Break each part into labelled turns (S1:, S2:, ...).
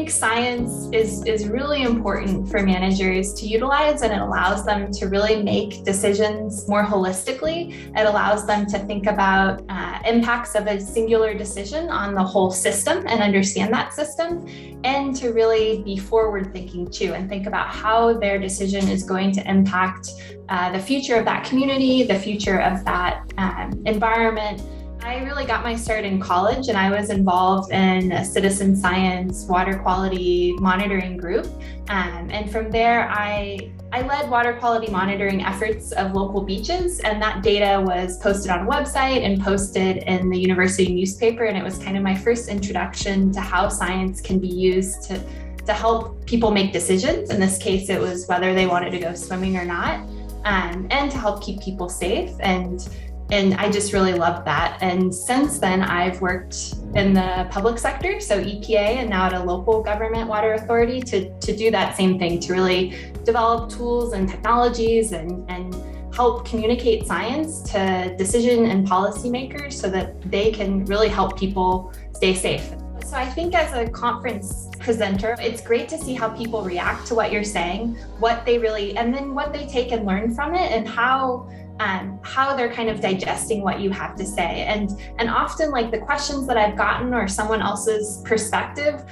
S1: think science is really important for managers to utilize, and it allows them to really make decisions more holistically. It allows them to think about impacts of a singular decision on the whole system and understand that system, and to really be forward thinking too and think about how their decision is going to impact the future of that community, the future of that environment. I really got my start in college, and I was involved in a citizen science water quality monitoring group. And from there, I led water quality monitoring efforts of local beaches, and that data was posted on a website and posted in the university newspaper. And it was kind of my first introduction to how science can be used to help people make decisions. In this case, it was whether they wanted to go swimming or not, and to help keep people safe. And I just really loved that. And since then, I've worked in the public sector, so EPA, and now at a local government water authority to do that same thing, to really develop tools and technologies and help communicate science to decision and policymakers so that they can really help people stay safe. So I think as a conference presenter, it's great to see how people react to what you're saying, and then what they take and learn from it, and how they're kind of digesting what you have to say. And often, like, the questions that I've gotten or someone else's perspective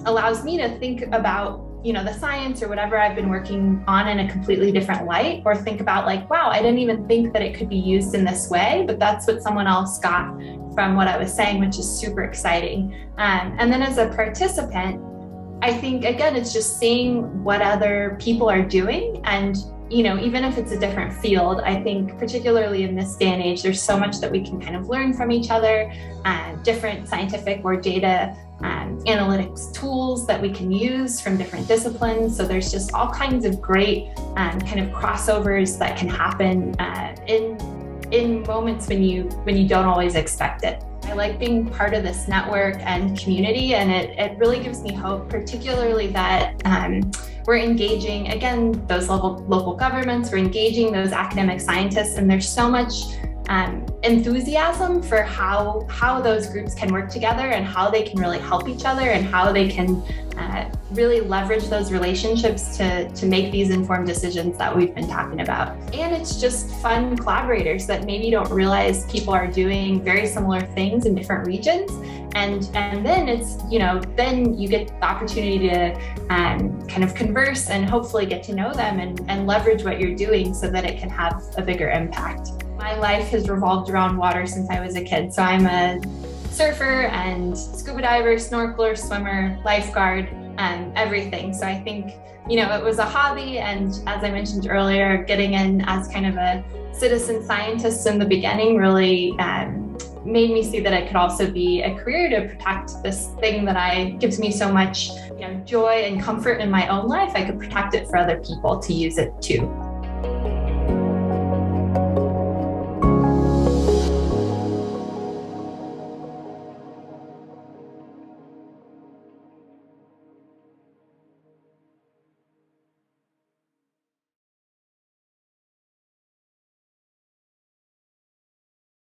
S1: allows me to think about, the science or whatever I've been working on in a completely different light, or think about, like, wow, I didn't even think that it could be used in this way, but that's what someone else got from what I was saying, which is super exciting. And then as a participant, I think, again, it's just seeing what other people are doing. And even if it's a different field, I think particularly in this day and age, there's so much that we can kind of learn from each other, different scientific or data analytics tools that we can use from different disciplines. So there's just all kinds of great kind of crossovers that can happen in moments when you don't always expect it. I like being part of this network and community, and it really gives me hope, particularly that we're engaging, again, those local governments, we're engaging those academic scientists, and there's so much enthusiasm for how those groups can work together and how they can really help each other and how they can really leverage those relationships to make these informed decisions that we've been talking about. And it's just fun collaborators that maybe you don't realize people are doing very similar things in different regions. And then it's, then you get the opportunity to kind of converse and hopefully get to know them and leverage what you're doing so that it can have a bigger impact. My life has revolved around water since I was a kid. So I'm a surfer and scuba diver, snorkeler, swimmer, lifeguard, everything. So I think, it was a hobby. And as I mentioned earlier, getting in as kind of a citizen scientist in the beginning really made me see that it could also be a career to protect this thing that gives me so much joy and comfort in my own life. I could protect it for other people to use it too.